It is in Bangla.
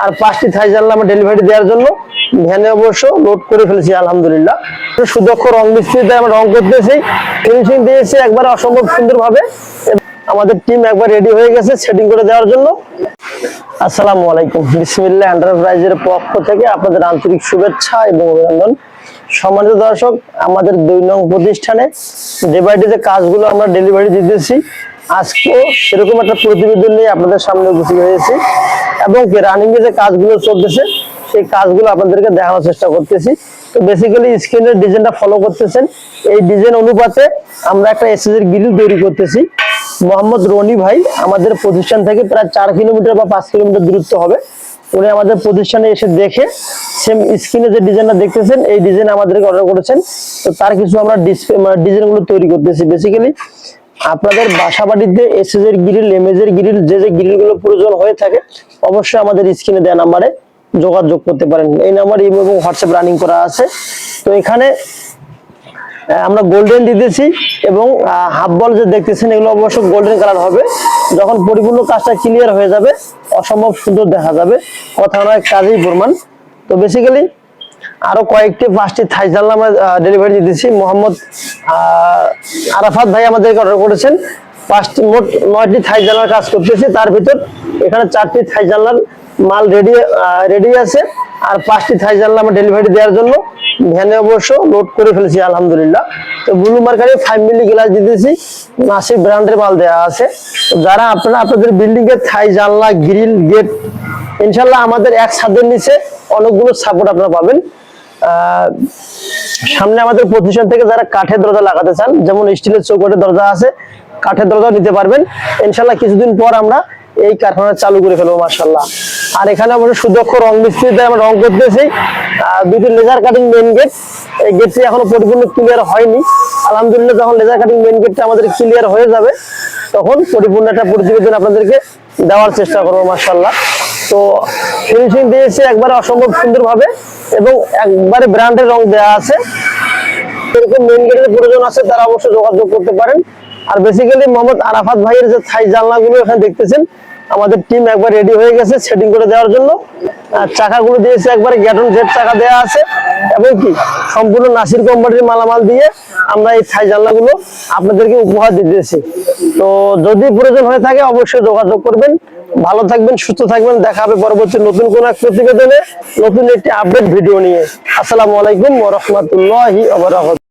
আর 5টি থাই জানলা আমরা ডেলিভারি দেওয়ার জন্য ভ্যানে অবশ্য লোড করে ফেলেছি আলহামদুলিল্লাহ। সুদক্ষ রং মিস্ত্রিতে আমরা রং করতেছি, ফিনিশিং দিয়েছি একবার অসম্ভব সুন্দরভাবে। আমাদের টিম একবার রেডি হয়ে গেছে সেটিং করে দেওয়ার জন্য। আসসালামু আলাইকুম, বিসমিল্লাহ এন্টারপ্রাইজের পক্ষ থেকে আপনাদের আন্তরিক শুভেচ্ছা এবং অভিনন্দন। সম্মানিত দর্শক, আমাদের 2 নং প্রতিষ্ঠানে ডে বাই ডে যে কাজগুলো আমরা ডেলিভারি দিতেছি, আজকেও সেরকম একটা প্রতিবেদন নিয়ে আপনাদের সামনে উপস্থিত হয়েছি এবং রানিং এ যে কাজগুলো চলতেছে সেই কাজগুলো আপনাদেরকে দেখানোর চেষ্টা করতেছি। তো বেসিক্যালি স্ক্রিনের ডিজাইনটা ফলো করতেছেন, এই ডিজাইন অনুপাতে আমরা একটা এসএস এর গ্রিল তৈরি করতেছি। মোহাম্মদ রনি ভাই আমাদের প্রতিষ্ঠান থেকে প্রায় 4 কিলোমিটার বা 5 কিলোমিটার দূরত্ব হবে। উনি আমাদের প্রতিষ্ঠানে এসে দেখে সেম স্ক্রিনে যে ডিজাইনটা দেখতেছেন এই ডিজাইন আমাদেরকে অর্ডার করেছেন। তো তার কিছু আমরা ডিজাইনগুলো তৈরি করতেছি। বেসিক্যালি আপনাদের বাসা বাড়িতে এসএস এর গ্রিল, এমএস এর গ্রিল, যে গ্রিলগুলো প্রয়োজন হয়ে থাকে অবশ্যই আমাদের স্ক্রিনে দেওয়া নাম্বারে যোগাযোগ করতে পারেন। এই নাম্বার ইমো এবং হোয়াটসঅ্যাপ রানিং করা আছে। তো এখানে আমরা গোল্ডেন দিতেছি এবং হাফ বল যে দেখতেছেন এগুলো অবশ্য গোল্ডেন কালার হবে। যখন পরিপূর্ণ কাজটা ক্লিয়ার হয়ে যাবে অসম্ভব সুন্দর দেখা যাবে, কথা নয় কাজেই প্রমাণ। তো বেসিক্যালি আরো কয়েকটি 5টি থাই জানলা আমরা ডেলিভারি দিতেছি। মোহাম্মদ আরাফাত ভাই আমাদেরকে অর্ডার করেছেন। মোট 9টি থাই জানলার কাজ করতেছি, তার ভিতর এখানে 4টি থাই জানলার মাল রেডি আছে আর 5টি থাই জানলা আমরা ডেলিভারি দেওয়ার জন্য ভ্যানে অবশ্য লোড করে ফেলেছি আলহামদুলিল্লাহ। তো ব্লু মার্কারে 5 মিলি গ্লাস দিতেছি, নাসিক ব্র্যান্ডের মাল দেওয়া আছে। যারা আপনারা আপনাদের বিল্ডিং এর থাই জানলা, গ্রিল, গেট ইনশাআল্লাহ আমাদের এক ছাদের নিচে অনেকগুলো সাপোর্ট আপনারা পাবেন। সামনে আমাদের প্রতিষ্ঠান থেকে যারা কাঠের দরজা লাগাতে চান, যেমন স্টিলের চৌকাঠের দরজা আছে, কাঠের দরজা নিতে পারবেন ইনশাআল্লাহ। কিছুদিন পর আমরা এই কারখানা চালু করে ফেলবো মাশাআল্লাহ। আর এখানে অবশ্য সুদক্ষ রং মিস্ত্রিতে আমরা রং করতেছি। 2টি লেজার কাটিং মেইন গেট, এই গেটটি এখনো পরিপূর্ণ ক্লিয়ার হয়নি আলহামদুলিল্লাহ। যখন লেজার কাটিং মেইন গেটটা আমাদের ক্লিয়ার হয়ে যাবে তখন পরিপূর্ণ একটা প্রতিবেদন আপনাদেরকে দেওয়ার চেষ্টা করবো মাশাআল্লাহ। তো ফিনিশিং দিয়েছি একবারে অসম্ভব সুন্দরভাবে এবং একবারে ব্র্যান্ডের রং দেওয়া আছে। এরকম মেইন গেটের প্রয়োজন আছে তারা অবশ্যই যোগাযোগ করতে পারেন। আর বেসিক্যালি মোহাম্মদ আরাফাত ভাইয়ের যে থাই জানলাগুলো এখানে দেখতেছেন আমাদের টিম একবার রেডি হয়ে গেছে সেটিং করে দেওয়ার জন্য। চাকাগুলো দিয়েছে একবারে গ্যাটন জেড চাকা দেওয়া আছে এবং কি সম্পূর্ণ নাসির কোম্পানির মালামাল দিয়ে আমরা এই থাই জানলাগুলো আপনাদেরকে উপহার দিতেছি। তো যদি প্রয়োজন হয়ে থাকে অবশ্যই যোগাযোগ করবেন। ভালো থাকবেন, সুস্থ থাকবেন, দেখা হবে পরবর্তী নতুন কোন এক প্রতিবেদনে নতুন একটি আপডেট ভিডিও নিয়ে। আসসালামু আলাইকুম ওয়া রাহমাতুল্লাহি ওয়া বারাকাতুহু।